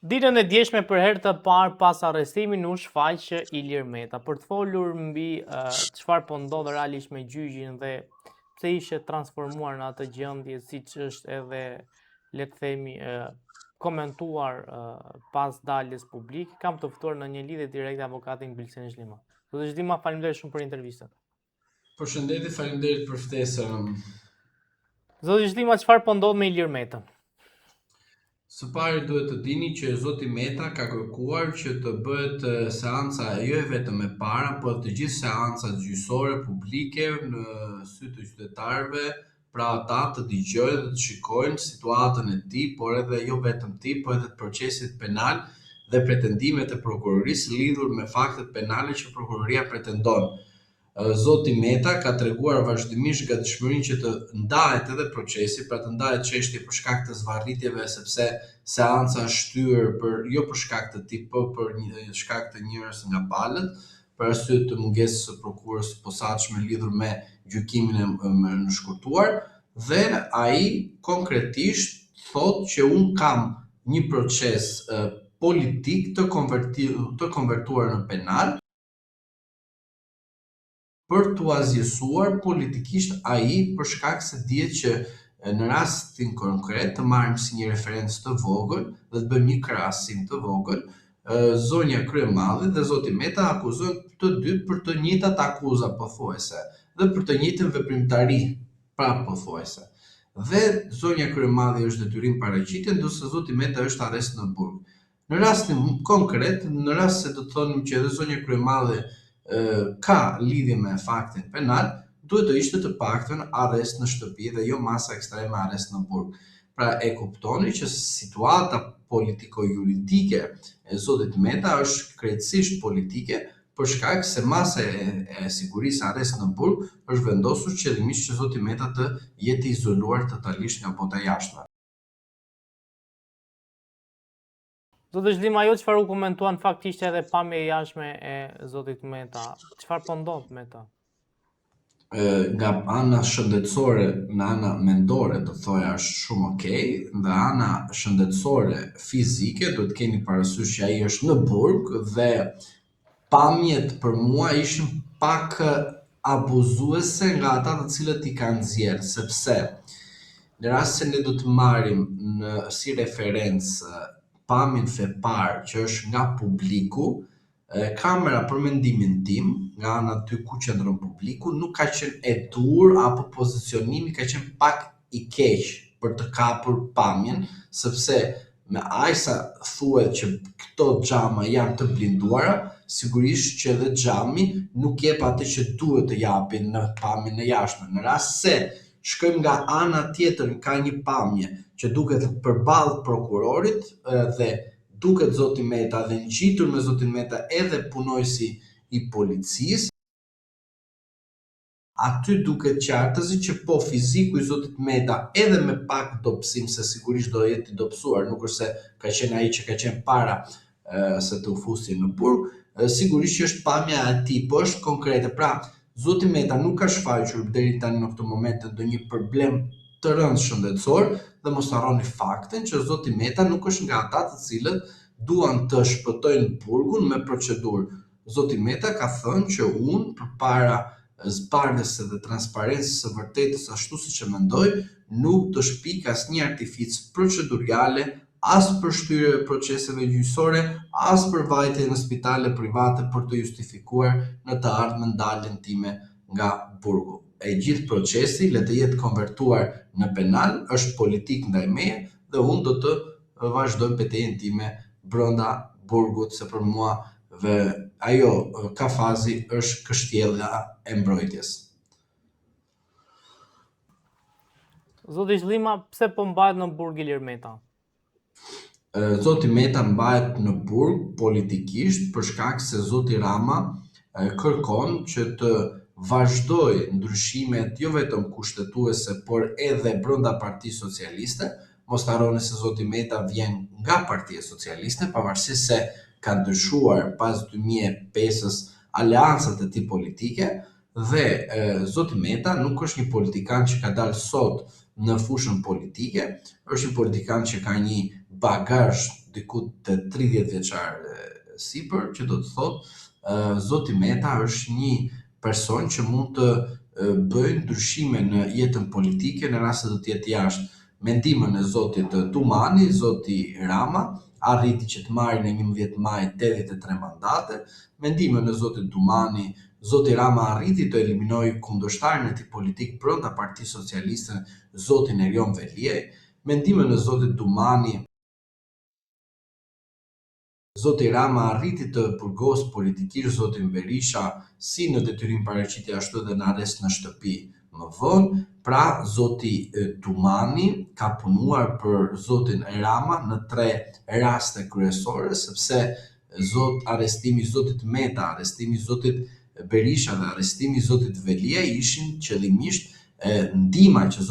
Ditën e djeshme për herë të parë pas arrestimin u shfaq Ilir Meta për të folur mbi çfarë po ndodh realisht me gjyqin dhe pse ishte transformuar në atë gjendje siç është edhe le të themi komentuar pas daljes publike. Kam të ftuar në një lidhje direkte avokatin Bilsen Zhlima. Zoti Zhlima, faleminderit shumë për intervistën. Përshëndetje, faleminderit për ftesën. Zoti Zhlima, çfarë po ndodh me Ilir Metën? Së pari duhet të dini që zoti Meta ka kërkuar që të bëhet seanca jo vetëm e para, por të gjithë seancat gjyqësore publike në sy të qytetarëve, pra ata të dëgjojnë dhe të shikojnë situatën e tij, por edhe jo vetëm tij, por edhe të procesit penal dhe pretendimet e prokurorisë lidhur me faktet penale që prokuroria pretendon. Zoti Meta ka treguar vazhdimisht gatishmërinë që të ndahet edhe procesi, pra të ndahet çështja për shkak të zvarritjeve, sepse seanca është shtyr jo për shkak të tij, por për shkak të njerëz nga palët, për arsye të mungesës së prokurorës së posaçme lidhur me gjykimin e nënshkruar, dhe ai konkretisht thotë që un kam një proces politik të konvertuar në penal për t'u azjesuar politikisht ai për shkak se dihet që në rastin konkret të marrim si një referencë të vogël dhe të bëjmë një krahasim të vogël, zonja Kryemadhe dhe zoti Meta akuzojnë të dy për të njëjtat akuza pothuajse dhe për të njëjtën veprimtari pothuajse. Dhe zonja Kryemadhe është detyrim paraqitje, ndërsa zoti Meta është arrest në burg. Në rastin konkret, në rast se do të thonim që edhe zonja Kryemadhe ka lidhje me faktin penal, duhet të ishte të paktën arrest në shtëpi dhe jo masa ekstreme arrest në burg. Pra e kuptoni që situata politiko-juridike e zotit Meta është krejtësisht politike, për shkak se masa e sigurisë arrest në burg është vendosur qëllimisht që zoti Meta të jetë izoluar totalisht nga bota jashtme. Zoti Zhlima, ajo çfarë u komentuan faktikisht edhe pamja e jashtme e zotit Meta. Çfarë po ndodh me ta? Nga ana shëndetësore, në ana mendore do thoja është shumë okay, nga ana shëndetësore fizike duhet të keni parasysh që ai është në burg dhe pamjet për mua ishin pak abuzuese nga ata të cilët i kanë nxjerrë, sepse në rast se ne do të marrim si referencë pamjen fepar që është nga publiku, kamera për mendimin tim, nga ana aty ku qëndron publiku, nuk ka qenë e dur apo pozicionimi ka qenë pak i keq për të kapur pamjen, sepse me aq sa thuhet që këto xhama janë të blinduara, sigurisht që edhe xhami nuk jep atë që duhet të japin në pamjen e jashtme. Në rast se shkojmë nga ana tjetër, ka një pamje që duket përballë prokurorit dhe duket zoti Meta dhe ngjitur me zotin Meta edhe punojësi i policisë, aty duket qartësi që po fiziku i zotit Meta edhe me pak dobësim, se sigurisht do jetë i dobësuar, nuk është se ka qenë ai që ka qenë para se të u fusi në burg, sigurisht që është pamja e tij, po është konkrete. Pra, zoti Meta nuk ka shfaqur deri tani në këtë moment ndonjë problem të rëndë shëndetësor dhe mos harroni faktin që zoti Meta nuk është nga ata të cilët duan të shpëtojnë burgun me procedurë. Zoti Meta ka thënë që unë përpara zbardhjes dhe transparencës së vërtetës ashtu siç e mendoj, nuk do shpik asnjë artific procedurale, as për shtyrje e proceseve gjyqësore, as për vajtje në spitale private për të justifikuar në të ardhmen daljen time nga burgu. E gjithë procesi le të jetë konvertuar në penal, është politik ndaj meje dhe unë do të vazhdoj betejën time brenda burgut, se për mua ajo kafazi është kështjellja e mbrojtjes. Zoti Zhlima, pse po mbahet në burg Ilir Meta? Zoti Meta mbahet në burg politikisht për shkak se zoti Rama kërkon që të vazhdoj ndryshimet jo vetëm kushtetuese, por edhe brenda Partisë Socialiste. Mos harroni se zoti Meta vjen nga Partia Socialiste, pavarësisht se ka ndryshuar pas 2005-s aleancat e tij politike, dhe zoti Meta nuk është një politikan që ka dalë sot në fushën politike, është një politikan që ka një bagazh diku të 30 vjeçar sipër, që do të thotë zoti Meta është një person që mund të bëjë ndryshime në jetën politike në rast se do të jetë jashtë. Mendimën e zotit Tumani, zoti Rama, arriti që të marrë në 11 maj 83 mandate. Mendimën e zotit Tumani, zoti Rama arriti të eliminojë kundërshtarin e tij politik brenda Partisë Socialiste, zotin Erion Veliaj. Mendimën e zotit Tumani, zoti Rama arriti të burgos politikisht zotin Berisha si në detyrim paraqitje ashtu edhe në arrest në shtëpi më vonë. Pra, zoti Tumani ka punuar për zotin Rama në 3 raste kryesore, sepse arrestimi i zotit Meta, arrestimi i zotit Berisha dhe arrestimi i zotit Veliaj ishin qëllimisht ndihma që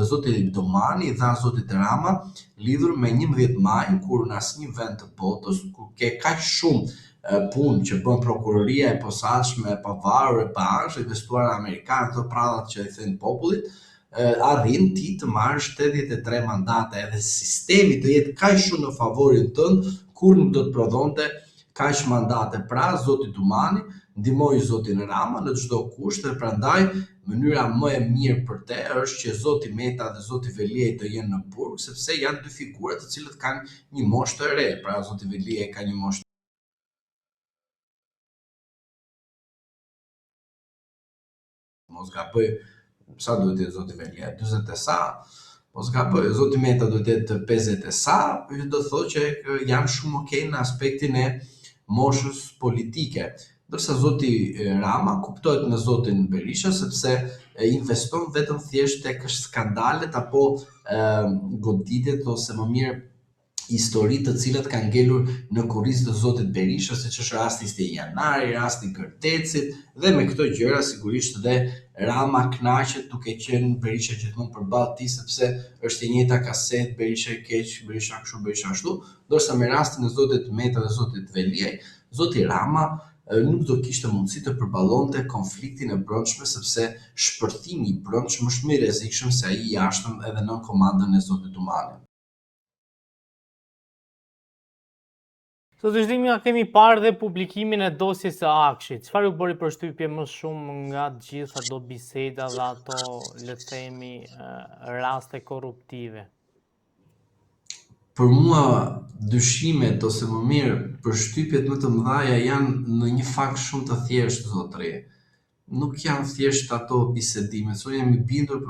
zoti Tumani dha zotit Rama lidhur me 11 majin, kur në asnjë vend të botës, kur ke kaq shumë punë që bën prokuroria e posaçme, e pavarur, e paanshme, investuar amerikanë, këto prallat që i thënë popullit, arrin ti të marrësh 83 mandate, edhe sistemi të jetë kaq shumë në favorin tënd, kur nuk do të prodhonte kaq mandate. Pra, zoti Tumani ndihmoi zotin Rama në çdo kusht, dhe prandaj mënyra më e mirë për te është që zoti Meta dhe zoti Veliaj të jenë në burg, sepse janë 2 figura të cilët kanë një moshë të re. Pra, zoti Veliaj ka një moshë mos gaboj, sa duhet të jetë zoti Veliaj? 40 e sa? Mos gaboj, zoti Meta duhet të jetë 50 e sa, do të thotë që janë shumë okay në aspektin e moshës politike. Ndërsa zoti Rama kuptohet me zotin Berisha sepse investon vetëm thjesht tek skandalet apo goditjet, ose më mirë histori të cilat kanë ngelur në kurrizë të zotit Berisha, siç është rasti i Janari, rasti i Kërtecit, dhe me këto gjëra sigurisht dhe Rama kënaqet duke qenë Berisha gjithmonë përballë tij, sepse është e njëjta kaset, Berisha i keq, Berisha kështu, Berisha ashtu. Ndërsa me rastin e zotit Meta dhe zotit Veliaj, zoti Rama nuk do kishte mundësi të përballonte konfliktin e brendshëm, sepse shpërthimi i brendshëm është më i rrezikshëm se ai i jashtëm edhe nën komandën e zotit Tumani. Sot është dimi nga kemi parë dhe publikimin e dosjes së Akshit. Çfarë ju bëri përshtypje më shumë nga të gjitha ato biseda dhe ato, le të themi, raste korruptive? Për mua dyshimet, ose më mirë përshtypjet më të mëdha janë në një fakt shumë të thjeshtë, zotëri. Nuk janë thjesht ato bisedimet, unë jam i bindur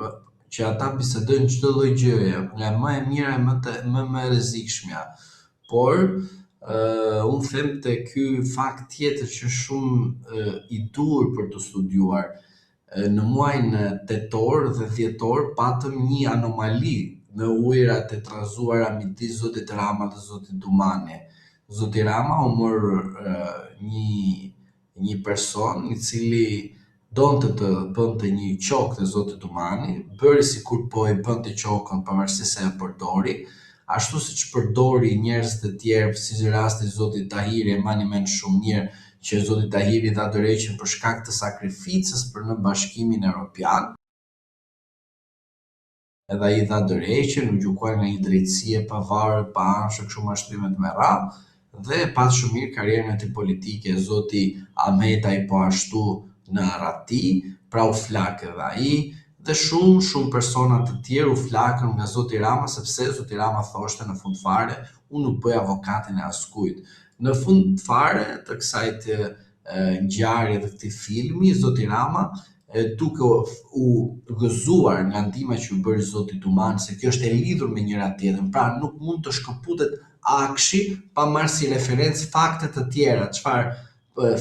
që ata bisedojnë çdo lloj gjëje, nga më e mira e më e rrezikshmja. Por unë them te ky fakt tjetër që shumë i dur për të studiuar. Në muajin tetor dhe dhjetor patëm një anomali në ujërat e trazuara midis zotit Rama dhe zotit Tumani. Zoti Rama u mor një person i cili donte të bënte një qok te zoti Tumani, bëri sikur po i bënte qokën pavarësisht se e përdori, ashtu siç përdori njerëz të tjerë, si rasti i zotit Tahiri, e mani mend shumë mirë që zoti Tahiri dha dorëheqjen për shkak të sakrificës për në Bashkimin Evropian. Edhe ai dha dorëheqjen, u gjykuar nga një drejtësi e pavarur, pa anshë, kështu mashtrime të mëdha, dhe pas shumë mirë karrierën e tij politike. Zoti Ahmetaj po ashtu në arrati, pra u flak edhe ai, dhe shumë persona të tjerë u flakën nga zoti Rama, sepse zoti Rama thoshte në fund fare, unë nuk bëj avokatin e askujt. Në fund fare të kësaj ngjarje dhe këtij filmi, zoti Rama, duke u gëzuar nga ndihma që u bëri zoti Tumani, se kjo është e lidhur me njëra tjetrën, pra nuk mund të shkëputet Akshi pa marrë si referencë fakte të tjera, çfarë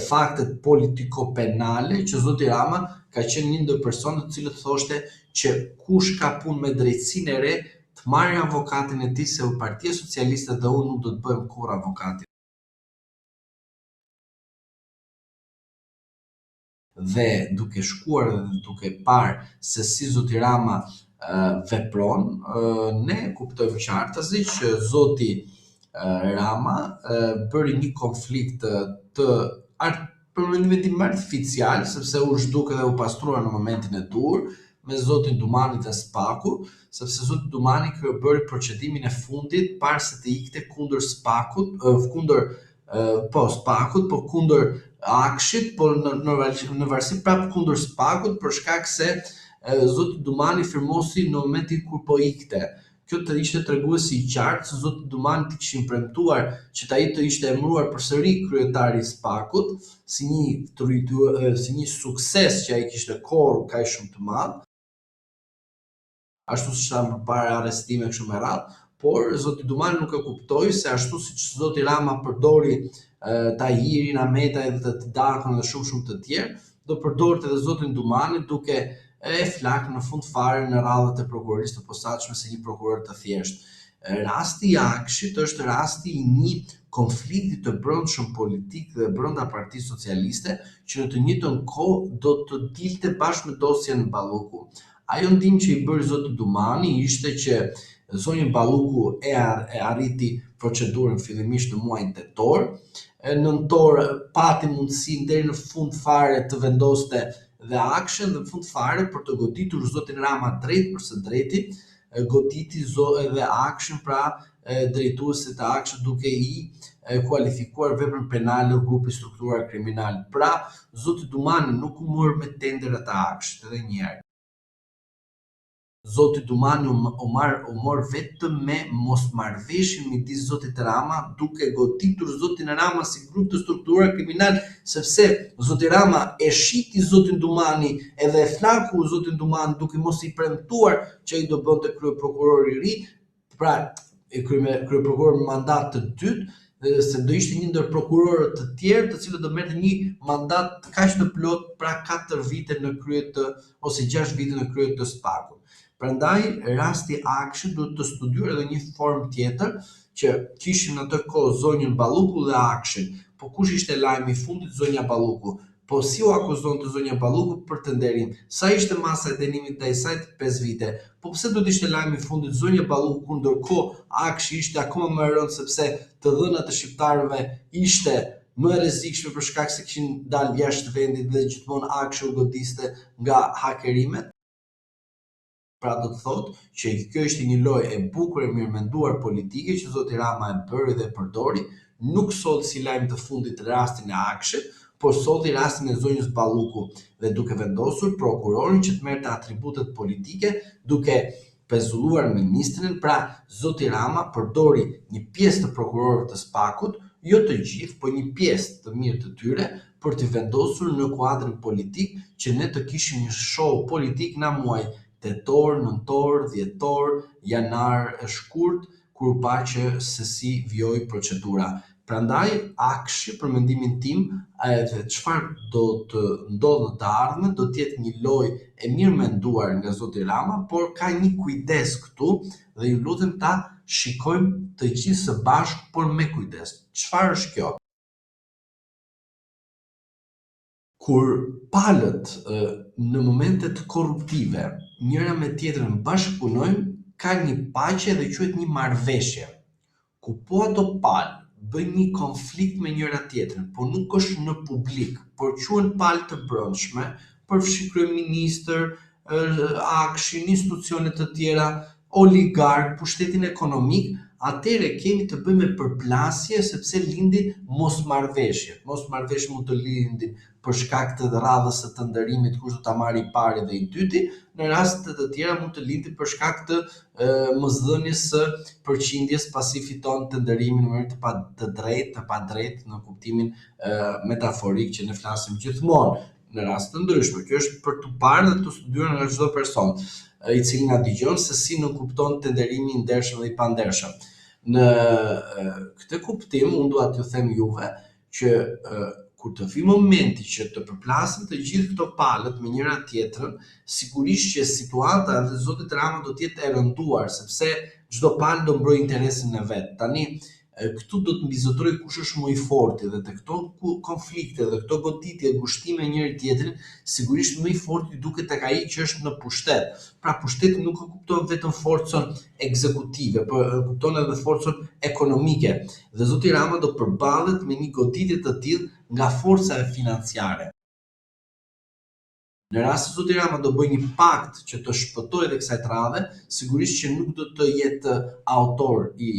faktet politiko-penale, që zoti Rama ka qenë një ndër personat të cilët thoshte që kush ka punë me drejtësinë e re të marrë avokatin e tij, se Partia Socialiste dhe unë nuk do të bëhem kurrë avokati. Dhe duke shkuar dhe duke parë se si zoti Rama vepron, ne kuptojmë qartësi që zoti Rama bëri një konflikt për një vendim artificial, sepse u zhduk dhe u pastrua në momentin e dur, me zotin Dumani dhe Spaku, sepse zoti Dumani bëri procedimin e fundit para se të ikte kundër Spakut, Spakut, po kundër Akshit, po në varësi prapë kundër Spakut, për shkak se zoti Dumani firmosi në momentin kur po ikte. Kjo të ishte treguesi I qartë se zoti Dumani të kishin premtuar që ai të ishte emëruar përsëri kryetari I Spakut, si një sukses që ai kishte korrur kaq shumë të madh, ashtu siç thamë përpara arrestime kështu me radhë, por zoti Dumani nuk e kuptoi se ashtu siç zoti Rama përdori Tahirin, Ahmetaj dhe të Dakën dhe shumë të tjerë, do përdorte edhe zotin Dumani duke e flak në fund fare në radhët e prokurorisë të posaçme si një prokuror të thjeshtë. Rasti I Akshit është rasti I një konflikti të brendshëm politik dhe brenda Partisë Socialiste që në të njëjtën kohë do të dilte bashkë me dosjen Balluku. Ajo ndihmë që I bëri zoti Dumani ishte që zonja Balluku e arriti procedurën fillimisht në muajin tetor, nëntor pati mundësi deri në fund fare të vendoste dhe Akshin dhe në fund fare për të goditur zotin Rama drejt për së drejti, goditi edhe Akshin, pra drejtuesit e Akshit duke I kualifikuar veprën penale në grupi strukturar kriminal. Pra, zoti Dumani nuk u mor me tenderat e Akshit, edhe një herë. Zoti Dumani u mor vetëm me mosmarrveshjen midis zotit Rama duke goditur zotin Rama si grup të strukturar kriminal, sepse zoti Rama e shiti zotin Dumani edhe e flaku zotin Dumani duke mos I premtuar që ai do bënte kryeprokuror I ri, pra kryeprokuror me mandat të dytë, se do ishte një ndër prokurorët të tjerë të cilët do merrte një mandat kaq të plot, pra 4 vite në krye ose 6 vite në krye të Spakut. Prandaj rasti Akshit duhet të studiuar edhe një formë tjetër që kishim në atë kohë zonjën Balluku dhe Akshin. Po kush ishte lajmi I fundit? Zonja Balluku. Po si u akuzonte zonja Balluku për të nderim? Sa ishte masa e dënimit ndaj saj? 5 vite. Po pse do të ishte lajmi I fundit zonja Balluku, ndërkohë Akshi ishte akoma më rënd sepse të dhënat e shqiptarëve ishte më e rrezikshme për shkak se kishin dalë jashtë vendit dhe gjithmonë Akshi u godiste nga hakerimet. Pra do të thotë që kjo ishte një lojë e bukur e mirë menduar politike që zoti Rama e bëri dhe e përdori, nuk solli si lajm të fundit rastin e Akshit, por solli rastin e zonjës Balluku dhe duke vendosur prokurorin që të merrte atributet politike duke pezulluar ministrin. Pra zoti Rama përdori një pjesë të prokurorëve të Spakut, jo të gjithë, por një pjesë të mirë të tyre për të vendosur në kuadrin politik që ne të kishim një show politik në muaj tetor, nëntor, dhjetor, janar e shkurt, kur pa që se si vjoi procedura. Prandaj Akshi, për mendimin tim, edhe çfarë do të ndodhë në të ardhmen, do të jetë një lojë e mirë menduar nga zoti Rama, por ka një kujdes këtu dhe ju lutem ta shikojmë të gjithë së bashku, por me kujdes. Çfarë është kjo? Kur palët në momente të korruptive njëra me tjetrën bashkëpunojnë, ka një paqe dhe quhet një marrëveshje. Ku po ato palë bëjnë një konflikt me njëra tjetrën, por nuk është në publik, por quhen palë të brendshme, përfshi kryeministër, Akshin, institucione të tjera, oligark, pushtetin ekonomik, atëherë kemi të bëjmë me përplasje sepse lindin mosmarrveshje. Mosmarrveshje mund të lindin për shkak të radhës së të nderimit, kush do ta marrë I pari dhe I dyti, në raste të tjera mund të lindin për shkak të mosdhënies së përqindjes pasi fiton të nderimin në mënyrë të drejtë në kuptimin metaforik që ne flasim gjithmonë në raste të ndryshme. Kjo është për të parë dhe të studiuar nga çdo person I cili na dëgjon se si nuk kupton të nderimi I ndershëm dhe I pandershëm. Në këtë kuptim, unë dua t'ju them juve që kur të vi momenti që të përplasen të gjithë këto palët me njëra tjetrën, sigurisht që situata dhe zotit Rama do të jetë e rënduar, sepse çdo palë do mbrojë interesin e vet. Tani këtu do të mbizotroj kush është më I forti dhe te këto konflikte dhe këto goditje gushtime njëri tjetrin, sigurisht më I forti duket tek ai që është në pushtet. Pra pushteti nuk e kupton vetëm forcën ekzekutive, por kupton edhe forcën ekonomike. Dhe zoti Rama do përballet me një goditje të tillë nga forca financiare. Në rast se zoti Rama do bëjë një pakt që të shpëtojë dhe kësaj tradhe, sigurisht që nuk do të jetë autor i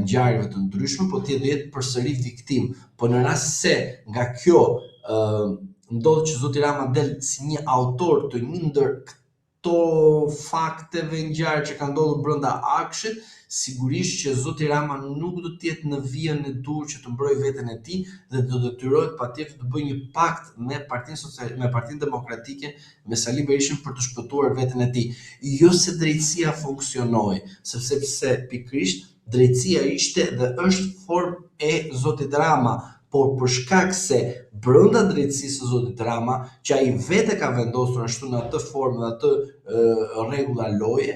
ngjarjeve të ndryshme, po do jetë përsëri viktim. Po në rast se nga kjo ndodh që zoti Rama del si një autor të një ndër këto fakteve ngjarje që kanë ndodhur brenda Akshit, sigurisht që zoti Rama nuk do të jetë në vijën e dur që të mbrojë veten e tij dhe do detyrohet patjetër të bëjë një pakt me Partinë Demokratike, me Sali Berishën për të shpëtuar veten e tij. Jo se drejtësia funksionoi, sepse pikërisht drejtësia ishte dhe është formë e zotit Rama, por për shkak se brenda drejtësisë së zotit Rama, që ai vetë ka vendosur ashtu në atë formë dhe atë rregulla loje,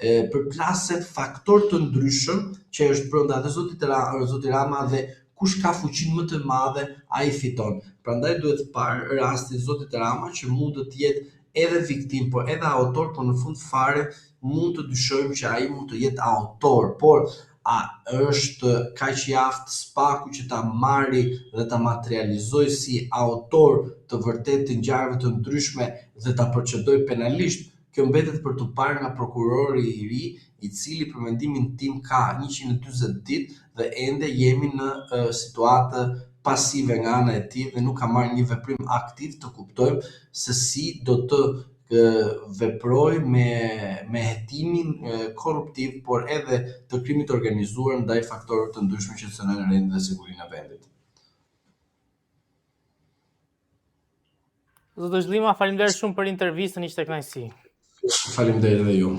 përplaset faktor të ndryshëm që është brenda dhe zoti Rama dhe kush ka fuqinë më të madhe, ai fiton. Prandaj duhet parë rasti i zotit Rama që mund të jetë edhe viktim, por edhe autor, por në fund fare mund të dyshojmë që ai mund të jetë autor, por a është kaq i aftë spaku që ta marri dhe ta materializojë si autor të vërtetë të ngjarjeve të ndryshme dhe ta procedojë penalisht? Kjo mbetet për të parë nga prokurori i ri, i cili për mendimin tim ka 140 ditë dhe ende jemi në situatë pasive nga ana e tij dhe nuk ka marrë një veprim aktiv të kuptojmë se si do të veproj me hetimin korruptiv, por edhe të krimit organizuar ndaj faktorëve të ndryshme që cënojnë rendin dhe sigurinë e vendit. Zoti Zhlima, faleminderit shumë për intervistën, ishte kënaqësi. Faleminderit edhe ju.